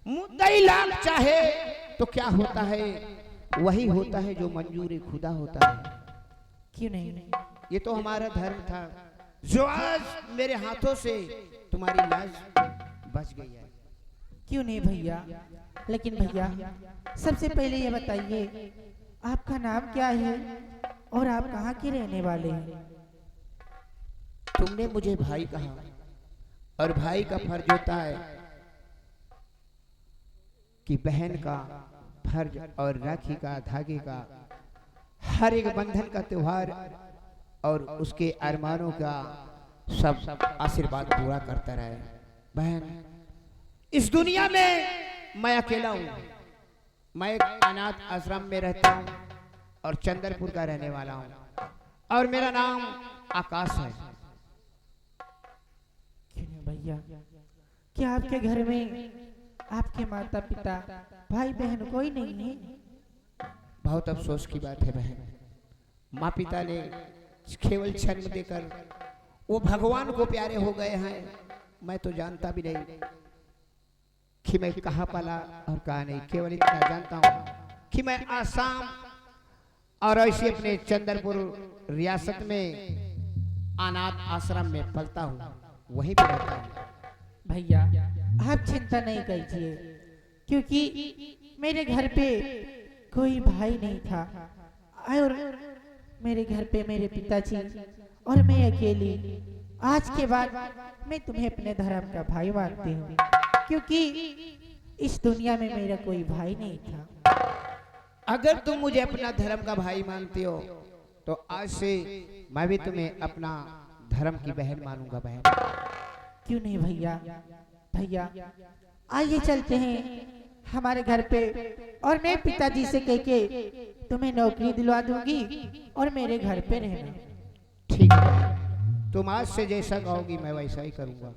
मुद्दई लाख चाहे तो क्या होता है, वही होता है जो मंजूर खुदा होता है। क्यों नहीं? ये तो हमारा धर्म था, जो आज मेरे हाथों से तुम्हारी लाज बच गई है। क्यों नहीं भैया? लेकिन भैया सबसे पहले ये बताइए आपका नाम क्या है और आप कहाँ के रहने वाले हैं? तुमने मुझे भाई कहा और भाई का फर्ज होता है कि बहन का फर्ज और राखी का, धागे का, हर एक बंधन का त्योहार और उसके अरमानों का सब आशीर्वाद पूरा करता रहे। बहन, इस दुनिया में मैं अकेला हूँ। मैं एक अनाथ आश्रम में रहता हूँ और चंद्रपुर का रहने वाला हूँ और मेरा नाम आकाश है। क्यों नहीं भैया? क्या आपके घर में आपके माता पिता भाई बहन कोई नहीं है? बहुत अफसोस की बात है बहन, माँ पिता ने केवल जन्म देकर वो भगवान को प्यारे हो गए हैं। मैं तो जानता भी नहीं कि मैं कहाँ पला और कहाँ नहीं। केवल इतना जानता हूँ कि मैं आसाम और ऐसे अपने चंद्रपुर रियासत में अनाथ आश्रम में पलता हूँ, वहीं पे रहता हूँ। भैया आप चिंता नहीं कीजिए, क्योंकि मेरे घर पे कोई भाई नहीं था और मेरे घर पे मेरे पिताजी और मैं अकेली। आज के बाद मैं तुम्हें अपने धर्म का भाई मानती हूँ, क्योंकि इस दुनिया में मेरा कोई भाई नहीं था। अगर तुम मुझे अपना धर्म का भाई मानती हो तो आज से मैं भी तुम्हें अपना धर्म की बहन मानूंगा। बहन, क्यों नहीं भैया? भैया आइए चलते हैं हमारे घर पे और मैं पिताजी से कह के तुम्हें नौकरी दिलवा दूंगी और मेरे घर पे रहना। ठीक है, तुम आज से जैसा कहोगी मैं वैसा ही करूंगा।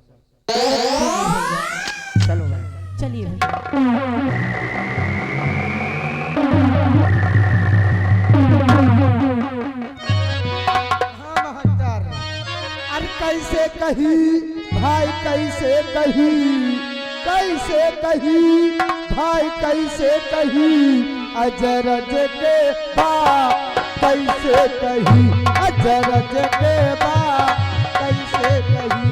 चलो भाई, चलिए भैया। हाँ महाराज, अरे कैसे कही भाई, कैसे कही, कैसे कही भाई, कैसे कही अजरज के बा, कैसे कही अजरज के बा, कैसे कही,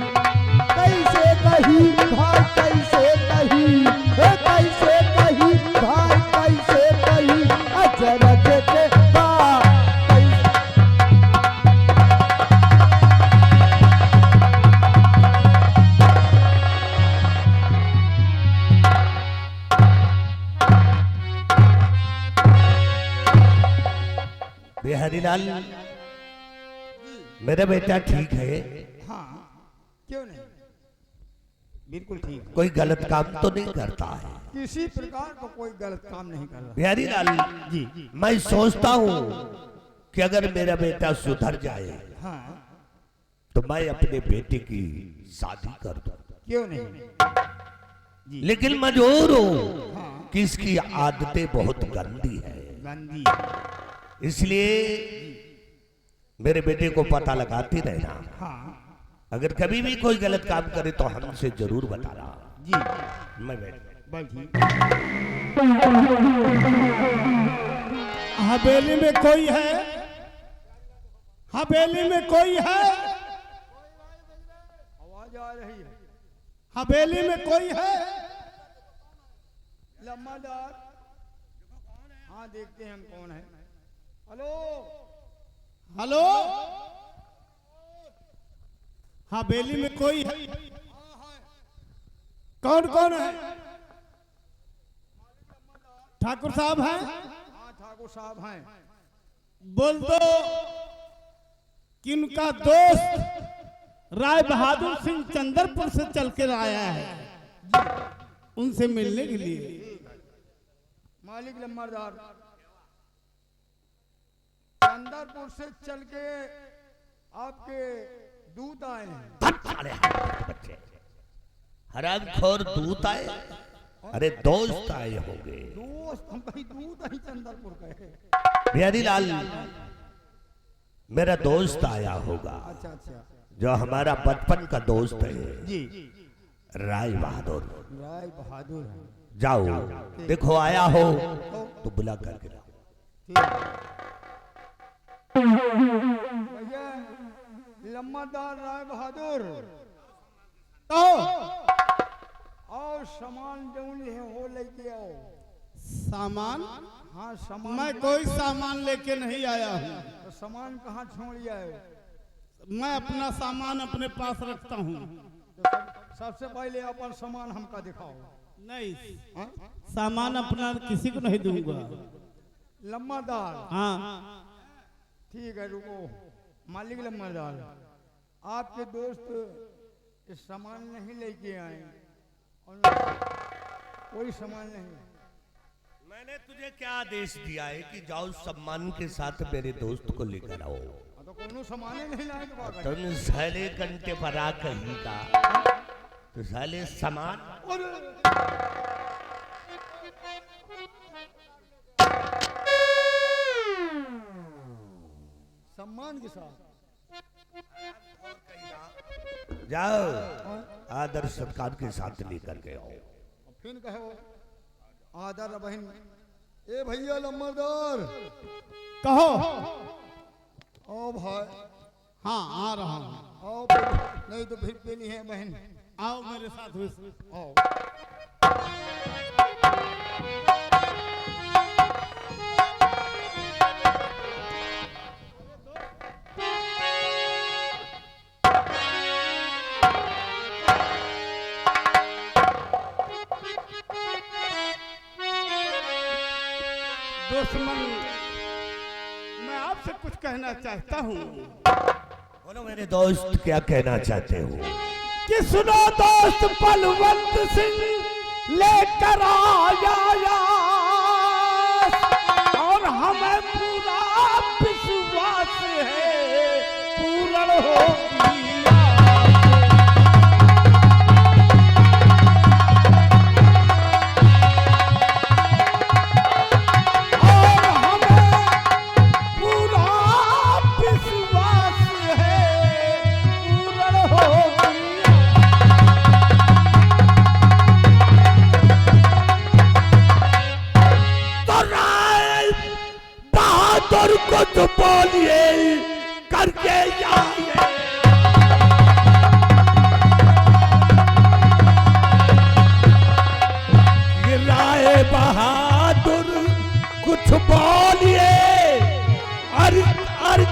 कैसे कही भाई, कैसे कही, कैसे कही भाई, कैसे कही अजरज के बा। बिहारीलाल, मेरा बेटा ठीक है? हाँ, क्यों नहीं, बिल्कुल ठीक। कोई गलत काम तो नहीं करता है? किसी प्रकार का कोई गलत काम नहीं कर रहा। बिहारीलाल जी, मैं सोचता हूँ कि अगर मेरा बेटा सुधर जाए हाँ, तो मैं अपने बेटे की शादी कर दूं। क्यों नहीं जी, लेकिन मजबूर हूँ हाँ, कि इसकी आदतें बहुत गंदी है, गंदी, इसलिए मेरे बेटे को पता लगाते रहना। हाँ अगर कभी भी कोई गलत काम करे तो हमसे जरूर बताना जी। मैं बैठ। हवेली में कोई है? हवेली में कोई है? आवाज आ रही है। हवेली में कोई है? लम्बादार, हाँ देखते हैं हम कौन है। हेलो हेलो, हवेली में कोई है? कौन कौन है? ठाकुर साहब हैं? हाँ ठाकुर साहब हैं। बोल दो कि उनका दोस्त राय बहादुर सिंह चंद्रपुर से चल कर आया है उनसे मिलने के लिए। मालिक लम्बादार, चंद्रपुर से चल के आपके दूत आए हैं। बच्चे हरामखोर दूत आए? अरे दोस्त आए होंगे। दोस्त, हम कहीं दूत नहीं चंद्रपुर गए। बिहारीलाल, मेरा दोस्त आया होगा। अच्छा अच्छा जो हमारा बचपन का दोस्त है। जी। राय बहादुर। राय बहादुर है। जाओ देखो आया हो तो बुला करके लाओ। भैया लम्बादार राय बहादुर तो और सामान जौनी है वो लेके आओ। सामान? हाँ सामान। मैं कोई सामान लेके नहीं आया हूँ। तो सामान कहाँ छोड़ आए? मैं अपना सामान अपने पास रखता हूँ। तो सबसे पहले अपन सामान हमका दिखाओ। नहीं हा? सामान अपना किसी को नहीं दूंगा। लम्बादार? हाँ ठीक है रुको। मालिक लम्बादार, आपके दोस्त इस सामान नहीं लेके आए और कोई सामान नहीं। मैंने तुझे क्या आदेश दिया है कि जाओ सम्मान के साथ मेरे दोस्त को लेकर आओ। तो कोनो सामान नहीं लाए तो तुम साले घंटे पर आ कहीं का तो साले सामान सम्मान के साथ जाओ आदर सत्कार के साथ लेकर के आओ। फिर कहो आदर बहन। ए भैया लम्बादार कहो। ओ भाई हाँ आ रहा हूँ। आओ नहीं तो फिर पेली है बहन। आओ मेरे साथ आओ। दुश्मन मैं आपसे कुछ कहना चाहता हूँ। बोलो मेरे दोस्त क्या कहना चाहते हो? कि सुनो दोस्त बलवंत सिंह लेकर आया और हमें पूरा विश्वास है पूर्ण होगी। को तो बोलिए करके जाइए। राय बहादुर कुछ बोलिए अर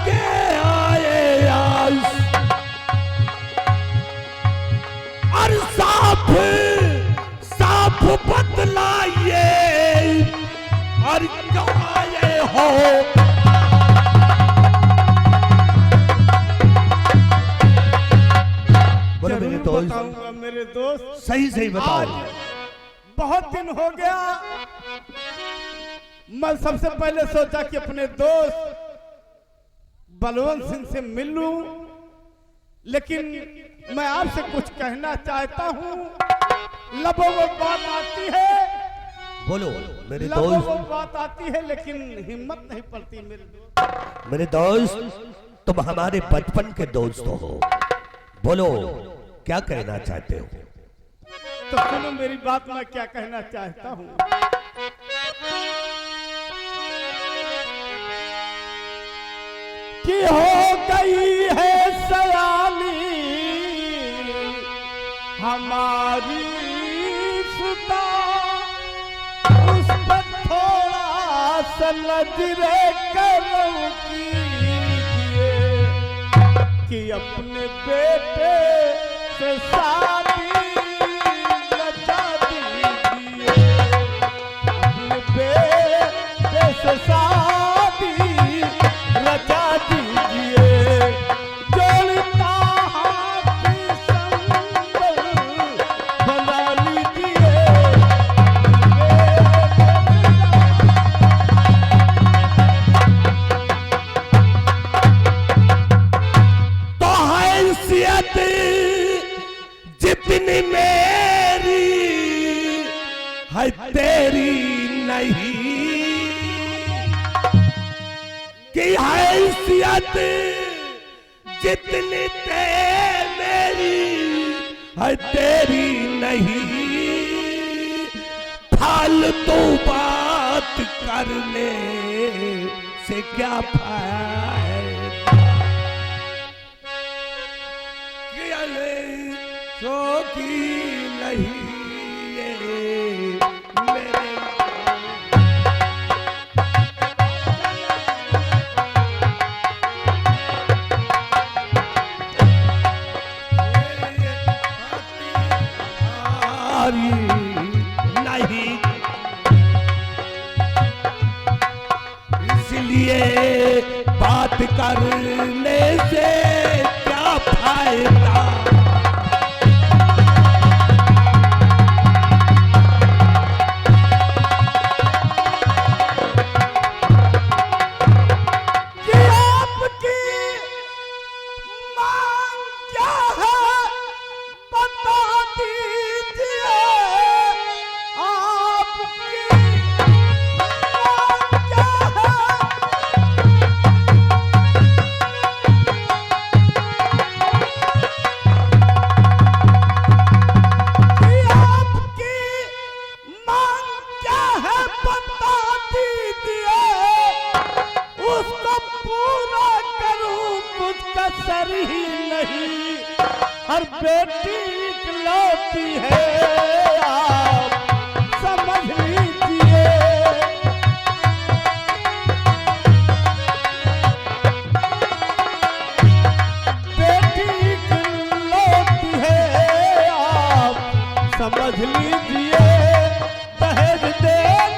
के आए और साफ साफ बतलाइए और आए हो। मेरे दोस्त सही सही बताओ। बहुत दिन हो गया मैं सबसे पहले सोचा कि अपने दोस्त बलवंत सिंह से मिल लूं, लेकिन मैं आपसे कुछ कहना चाहता हूं। लबों में बात आती है, बोलो मेरे लबों दोस्त। में बात आती है लेकिन हिम्मत नहीं पड़ती मेरे दोस्त। मेरे दोस्त तुम हमारे बचपन के दोस्त हो, बोलो क्या कहना चाहते हो? तो सुनो मेरी बात, मैं क्या कहना चाहता हूँ। कि हो गई है सयानी हमारी सुता, उस पर थोड़ा सा नजरे करो कीजिए कि अपने बेटे से शादी रचा दीजिए, अपने बेटे से शादी रचा दीजिए। जोड़ता हाथ संगल बना लीजिए। तो हैसियत जितनी मेरी है तेरी नहीं, कि हैसियत जितनी मेरी है तेरी नहीं, फालतू बात करने से क्या फायदा, सो की नहीं ये मेरे नहीं, इसलिए बात करने से क्या फायदा, हर बेटी इकलौती है, आप समझ लीजिए। बेटी इकलौती है, आप समझ लीजिए। दहेज देने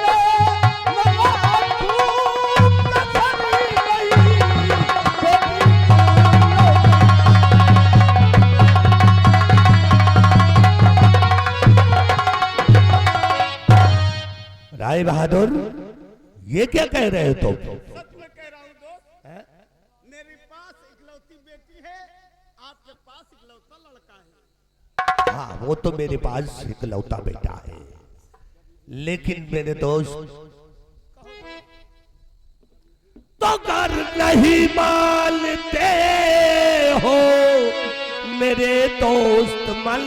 राय बहादुर, ये क्या कह रहे हो तुम? सच में कह रहा हूँ दोस्त, मेरे पास इकलौती बेटी है, आपके पास इकलौता लड़का है। हाँ, वो तो मेरे पास इकलौता बेटा है, लेकिन मेरे दोस्त तो कर नहीं मानते हो मेरे दोस्त मन,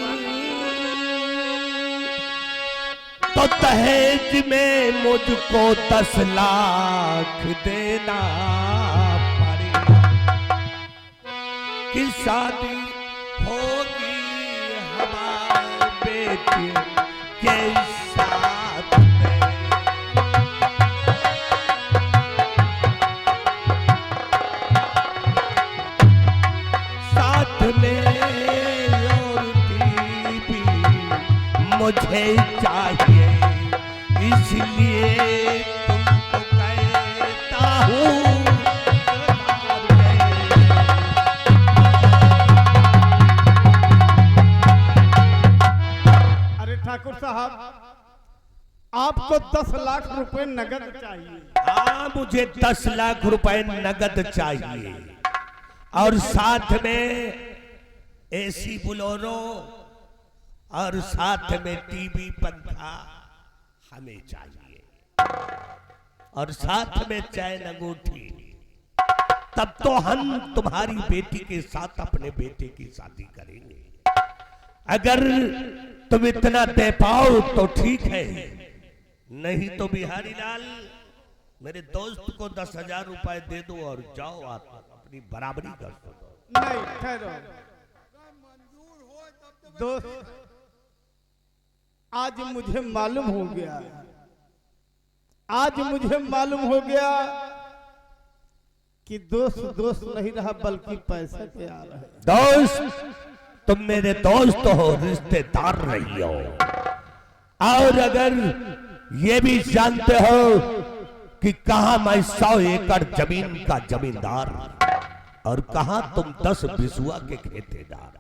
तो दहेज में मुझको 10 लाख देना पड़ेगा, कि शादी होगी हमारे बेटे के साथ में। साथ में और बीवी मुझे चाहिए, इसलिए तुमको कहता हूँ। अरे ठाकुर साहब, आपको 10 लाख रुपए नगद चाहिए। हाँ, मुझे 10 लाख रुपए नगद चाहिए, और साथ में एसी बोलेरो, और साथ में टीवी पंखा हमें चाहिए, और साथ में चैन अंगूठी। तब तो हम तुम्हारी बेटी के साथ अपने बेटे की शादी करेंगे। अगर तुम इतना दे पाओ तो ठीक है, नहीं तो बिहारी लाल मेरे दोस्त को 10,000 रुपए दे दो और जाओ, आप अपनी बराबरी कर दो। नहीं, ठहरो दोस्त, आज मुझे मालूम हो गया, आज मुझे मालूम हो गया कि दोस्त दोस्त नहीं रहा, बल्कि पैसा पे आ रहा है। दोस्त, तुम मेरे दोस्त हो, रिश्तेदार नहीं हो, और अगर ये भी जानते हो कि कहां मैं 100 एकड़ जमीन का जमींदार, और कहां तुम 10 बिसुआ के खेतेदार,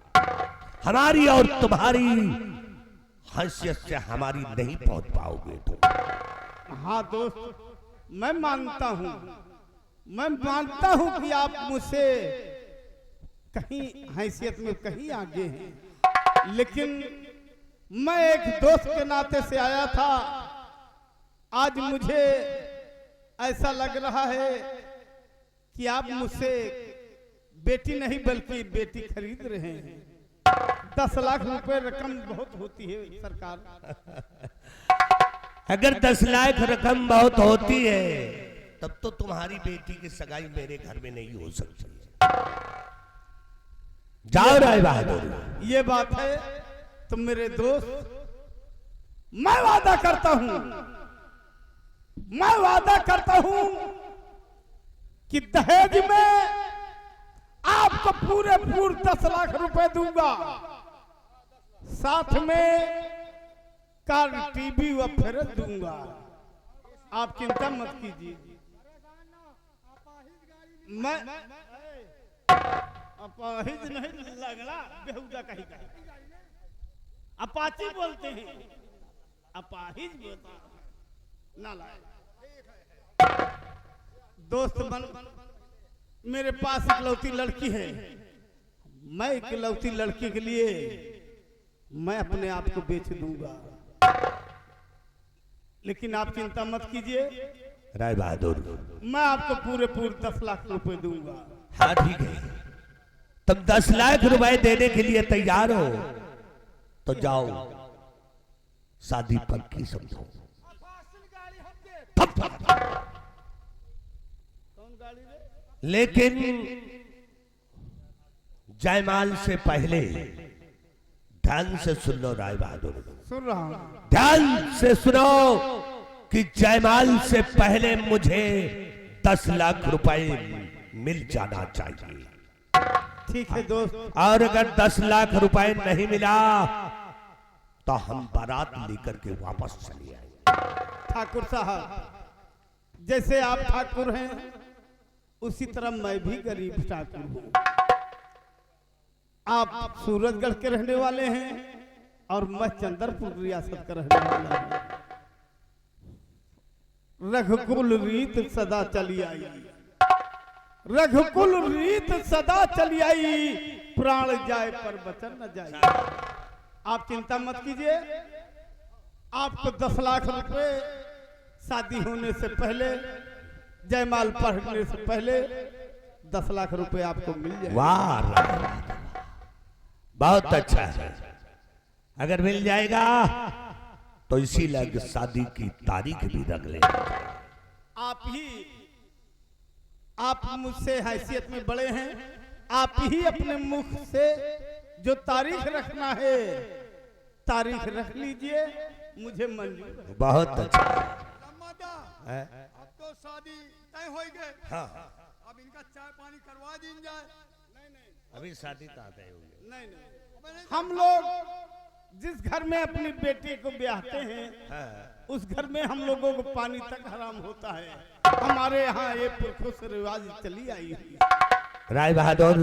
हमारी और तुम्हारी हैसियत से हमारी नहीं पहुंच पाओगे तुम। हाँ दोस्त, मैं मानता हूँ, मैं मानता हूँ कि आप मुझसे कहीं हैसियत में कहीं आगे हैं, लेकिन मैं एक दोस्त के नाते से आया था। आज मुझे ऐसा लग रहा है कि आप मुझसे बेटी नहीं बल्कि बेटी खरीद रहे हैं। 10 लाख रुपए रकम बहुत होती है सरकार। अगर 10 लाख रकम बहुत होती है तब तो तुम्हारी बेटी की सगाई मेरे घर में नहीं हो सकती। जाओ राय बहादुर। ये बात है तो मेरे दोस्त, मैं वादा करता हूं कि दहेज में आपको पूरे 10 लाख रुपए दूंगा, साथ में कार, टीवी व फ्रिज दूंगा। आप चिंता मत कीजिए। मैं अपाहिज नहीं, लगड़ा बेहुदा कहीं अपाची बोलते हैं, अपाहिज बोलता ना लाए। दोस्त बन, मेरे पास इकलौती लड़की है। मैं इकलौती लड़की के लिए मैं अपने आप को बेच दूंगा, लेकिन आप चिंता मत कीजिए, राय बहादुर मैं आपको पूरे 10 लाख रुपए दूंगा। हाँ ठीक है, तुम 10 लाख रुपए देने के लिए तैयार हो तो जाओ, शादी पक्की समझो। लेकिन जयमाल से पहले ध्यान से सुन लो राय बहादुर, सुन रहा हूं। ध्यान से सुनो कि जयमाल से पहले मुझे 10 लाख रुपए मिल जाना चाहिए। ठीक है दोस्त। और अगर 10 लाख रुपए नहीं मिला तो हम बारात लेकर के वापस चले आएंगे। ठाकुर साहब, जैसे आप ठाकुर हैं उसी तरह मैं भी गरीब ठाकुर हूं। आप सूरजगढ़ के रहने वाले हैं और मैं चंद्रपुर रियासत का रहने वाला हूं। रघुकुल रीत सदा चली आई, रघुकुल रीत सदा चली आई, प्राण जाए पर वचन न जाए। आप चिंता मत कीजिए, आपको 10 लाख रुपए शादी होने से पहले, जयमाल पढ़ने से पहले 10 लाख रुपए आपको मिल जाए। वाह, बहुत अच्छा है। अगर मिल जाएगा तो इसी लग शादी की तारीख भी रख ले। आप मुझसे हैसियत में बड़े हैं, आप ही अपने मुख से जो तारीख रखना है तारीख रख लीजिए, मुझे मंजूर है। बहुत अच्छा है। अब तो शादी तय हो गए। हाँ। अब इनका चाय पानी करवा दी जाए। नहीं अभी शादी कहाँ तय हुई? नहीं, हम लोग जिस घर में अपनी बेटी को ब्याहते हैं उस घर में हम लोगों को पानी तक हराम होता है। हमारे यहाँ ये पुरखों से रिवाज चली आई है। राय बहादुर,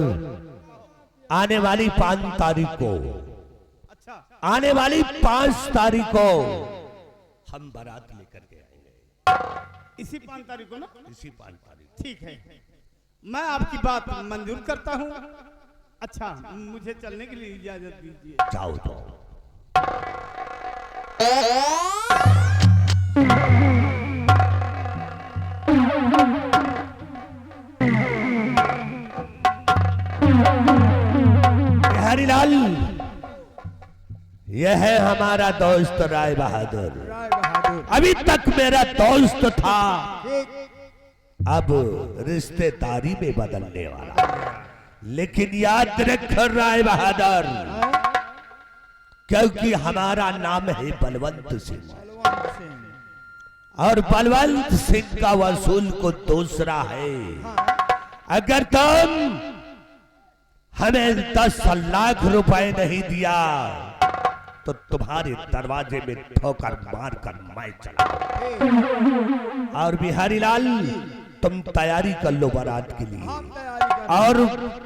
आने वाली 5 तारीख को, अच्छा, आने वाली 5 तारीख को हम बारात लेकर के आएंगे। इसी 5 तारीख को ना? इसी 5 तारीख। ठीक है, मैं आपकी बात मंजूर करता हूँ। अच्छा, मुझे चलने के लिए इजाजत दीजिए। जाओ तो। हरिलाल, यह है हमारा दोस्त राय बहादुर। राय बहादुर अभी तक मेरा दोस्त था, अब रिश्तेदारी में बदलने वाला। लेकिन याद रख राय बहादुर, क्योंकि हमारा नाम है बलवंत सिंह, और बलवंत सिंह का वसूल को दूसरा है। अगर तुम हमें 10 लाख रुपए नहीं दिया तो तुम्हारे दरवाजे में ठोकर मार कर मैं चला। और बिहारी लाल, तुम तैयारी कर लो बारात के लिए, और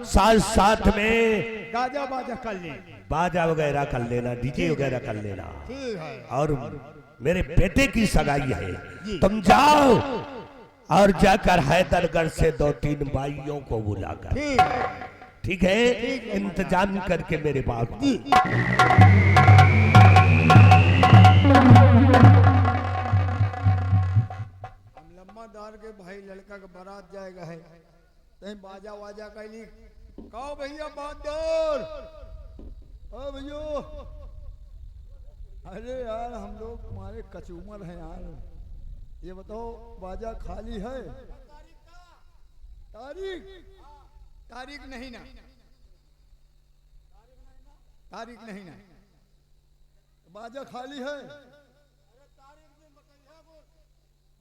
साथ साथ में गाजा बाजा कर ले। बाजा वगैरह कर लेना, डीजे वगैरह कर लेना। ठीक है। और मेरे बेटे की सगाई है, तुम जाओ और जाकर हैदरगढ़ से 2-3 भाइयों को बुलाकर, ठीक है। ठीक है, इंतजाम करके मेरे पास। हम लम्बादार के भाई लड़का का बारात जाएगा है, तहीं बाजा वाजा कैली। कहो भैया बहादुर, ओ भैया, अरे यार हम लोग तुम्हारे कचूमर हैं यार, ये बताओ बाजा खाली है? तारीख तारीख नहीं ना, तारीख नहीं ना, बाजा खाली है?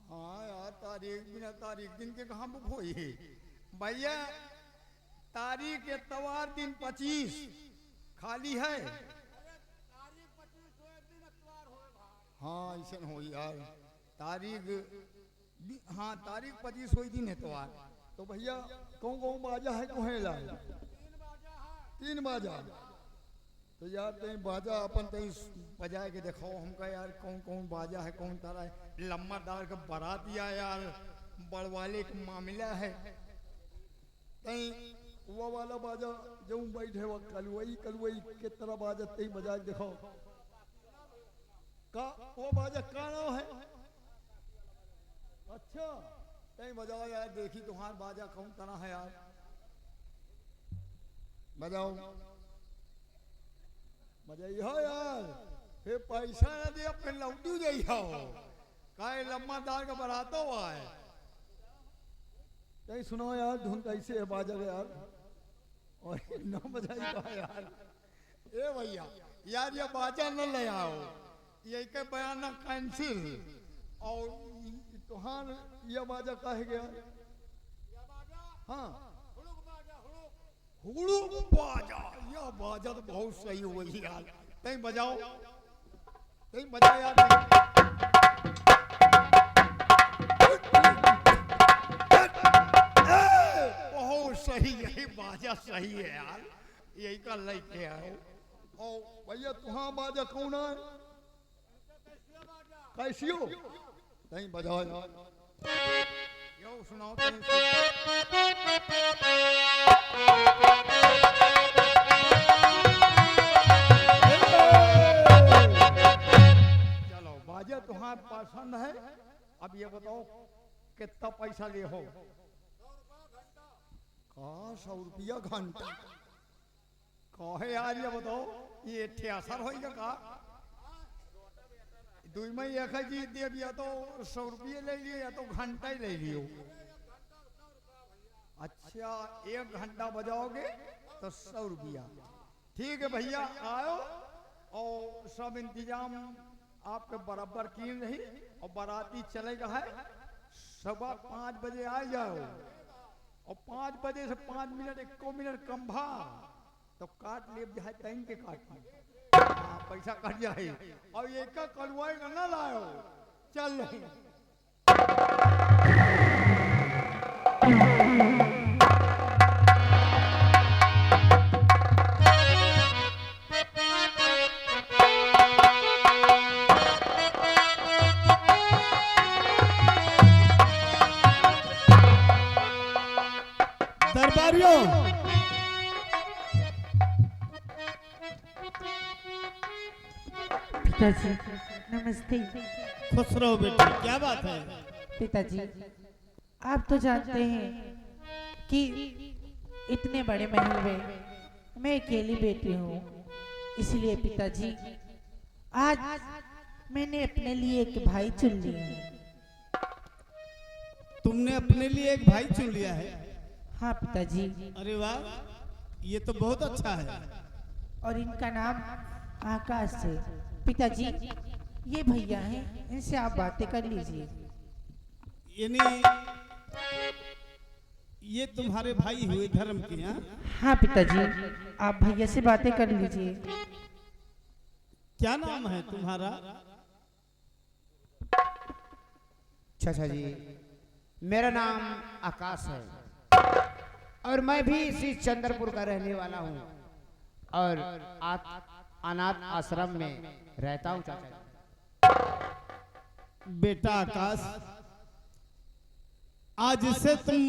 हाँ यार तारीख बिना तारीख दिन के कहाँ बुक हुई है भैया? तारीख एतवार दिन 25 खाली है। हाँ ऐसा हो यार, तारीख हाँ तारीख 25 हुई दिन एतवार। तो भैया कौन कौन बाजा है कोहेला? 3 बाजा। तो यार तई बाजा अपन तई बजा के दिखाओ हमका यार, कौन कौन बाजा है, कौन तारा है। लम्बादार का बारात या यार बड़वाले का मामला है। तई वो वाला बाजा जो बैठे वो कलवई कलवई के तरह बाजा तई बजा के दिखाओ का, वो बाजा का नाम है? अच्छा तई बजाओ यार, देखी तुम्हारा बाजा कौन तरह है यार, बजाओ बजाइए यार। फिर पैसा न दे फिर लौटू जाइए काहे लम्बादार का बरातो हुआ है। कहीं सुनो यार धुन कैसे है बाजा का यार, और न बजाइएगा यार। ए भैया यार ये बाजा न ले आओ, ये के बयान कैंसिल। और तुहार ये बाजा काहे गया? हाँ हुड़ुक बाजा, यह बाजा तो बहुत सही हुई यार। कहीं बजाओ, कहीं बजाओ यार। बहुत सही, यही बाजा सही है यार, यही का लेके आओ। और भैया तुहां बाजा कौन है? कैसियो? कहीं बजाओ यार, यो सुनाओ चलो बाजा तुम्हारा पसंद है। अब ये बताओ कितना पैसा ले हो? का 100 रुपया घंटा? कहे यार ये बताओ, ये असर होगा का? 2 में एक चीज दे, या तो 100 रुपये ले लियो या तो घंटा ही ले लियो। अच्छा 1 घंटा बजाओगे तो 100 रुपया। ठीक है भैया आओ, और सब इंतजाम आपके बराबर की रही। और बाराती चलेगा है 5:15 बजे आ जाओ, और 5 बजे से 5 मिनट 1 मिनट कम भा तो काट ले जाए, टाइम के काट पैसा कट जाए। और ये का कलवाई ना लाओ, चल रही दरबारियों पिताजी नमस्ते। खुश रहो बेटी, क्या बात है? पिताजी आप तो जानते हैं कि इतने बड़े महल में मैं अकेली बेटी हूँ, इसलिए पिताजी आज मैंने अपने लिए एक भाई चुन लिया है। तुमने अपने लिए एक भाई चुन लिया है? हाँ पिताजी। अरे वाह, ये तो बहुत अच्छा है। और इनका नाम आकाश है। पिताजी ये भैया हैं, इनसे आप बातें कर लीजिए। यानी ये तुम्हारे भाई हुए धर्म के? हाँ पिताजी आप भैया से बातें कर लीजिए। क्या नाम है तुम्हारा? चाचा जी मेरा नाम आकाश है, और मैं भी इसी चंद्रपुर का रहने वाला हूँ, और अनाथ आश्रम में रहता हूँ चाचा जी। बेटा आकाश, आज से तुम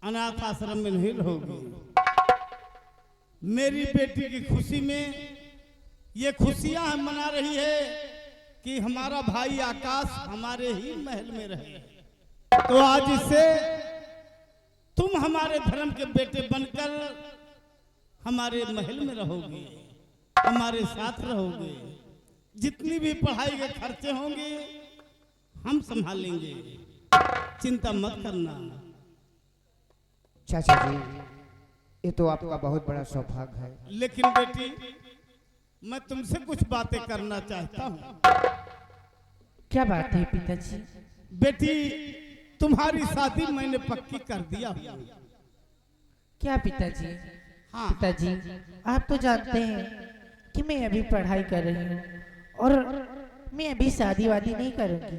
अनाथ आश्रम में नहीं रहोगे। मेरी बेटी की खुशी में ये खुशियां मना रही है कि हमारा भाई आकाश हमारे ही महल में रहे। तो आज से तुम हमारे धर्म के बेटे बनकर हमारे महल में रहोगे, हमारे साथ रहोगे, जितनी भी पढ़ाई के खर्चे होंगे हम संभालेंगे, चिंता मत करना। चाचा जी, ये तो आपका बहुत बड़ा सौभाग्य है। लेकिन बेटी, मैं तुमसे कुछ बातें करना चाहता हूँ। क्या बात है पिताजी? बेटी, तुम्हारी शादी मैंने पक्की कर दिया। क्या पिताजी? हाँ। पिताजी, आप तो जानते हैं कि मैं अभी पढ़ाई कर रही हूँ और मैं अभी शादी वादी नहीं करूँगी।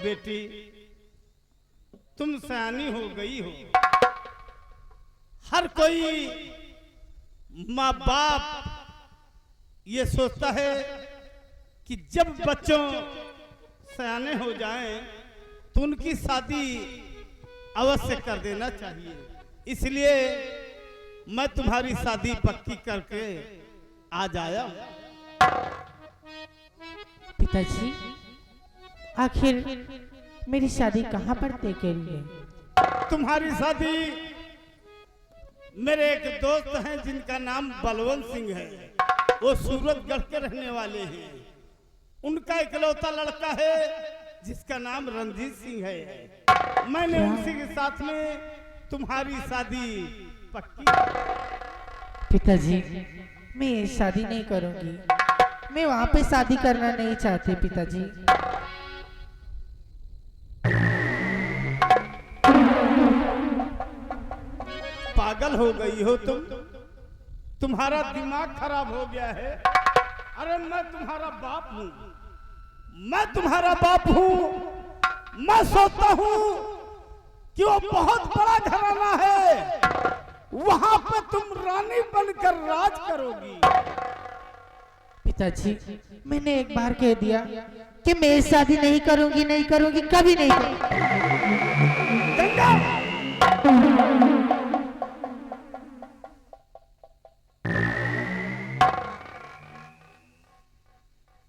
बेटी, तुम सयानी हो गई हो। हर कोई माँ बाप ये सोचता है कि जब बच्चों सयाने हो जाएं तो उनकी शादी अवश्य कर देना चाहिए। इसलिए मैं तुम्हारी शादी पक्की करके आज आया हूं। पिताजी, आखिर मेरी शादी कहाँ पर तय करी है? तुम्हारी शादी मेरे एक दोस्त हैं जिनका नाम बलवंत सिंह है। वो सूरतगढ़ के रहने वाले हैं। उनका इकलौता लड़का है जिसका नाम रंजीत सिंह है। मैंने उसी के साथ में तुम्हारी शादी पक्की। पिताजी, मैं ये शादी नहीं करूँगी। मैं वहाँ पे शादी करना नहीं चाहती पिताजी। पागल हो गई हो तुम? तुम्हारा दिमाग खराब हो गया है। अरे मैं तुम्हारा बाप हूँ, मैं तुम्हारा बाप हूँ। मैं सोचता हूँ कि वो बहुत बड़ा घराना है, वहां पे तुम रानी बनकर राज करोगी। पिताजी, मैंने एक बार कह दिया कि मैं शादी नहीं करूँगी, नहीं करूँगी, कभी नहीं करूँगी। गंगा!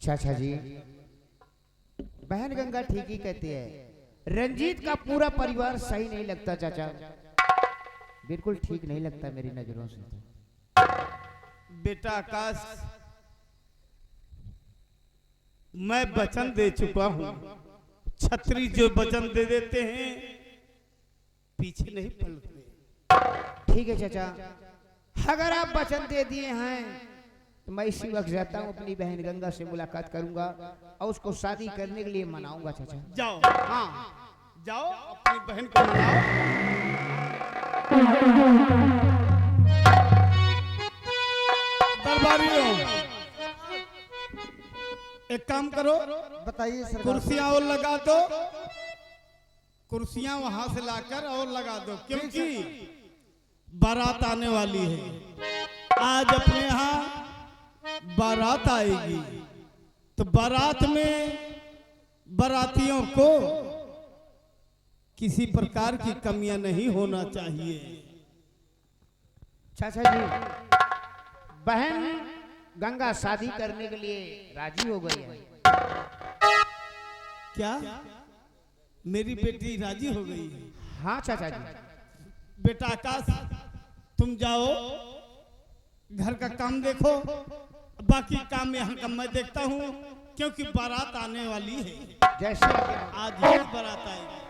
चाचा जी, बहन गंगा ठीक ही कहती है। रंजीत का पूरा परिवार सही नहीं लगता चाचा, बिल्कुल ठीक नहीं लगता मेरी नजरों से। बेटा आकाश, मैं वचन दे चुका हूँ। छत्री जो वचन दे देते हैं पीछे नहीं पलटते। ठीक है चाचा, अगर आप वचन दे दिए हैं तो मैं इसी वक्त जाता हूँ, अपनी बहन गंगा से मुलाकात करूंगा और उसको शादी करने के लिए मनाऊंगा चाचा। जाओ, हाँ जाओ, अपनी बहन को मनाओ। दरबारियों, एक काम करो, बताइए सरकार। कुर्सियां और लगा दो। कुर्सियां वहां से लाकर और लगा दो, क्योंकि बारात आने वाली है। आज अपने यहाँ बारात आएगी, तो बारात में बारातियों को किसी प्रकार की कमियां नहीं होना चाहिए। चाचा जी, बहन गंगा शादी करने के लिए राजी हो गई है। क्या मेरी बेटी राजी हो गई है? हाँ चाचा जी। बेटा आकाश, तुम जाओ, घर का काम देखो, बाकी काम यहाँ का मैं देखता हूँ, क्योंकि बारात आने वाली है। जैसे आज ही बारात आएगी।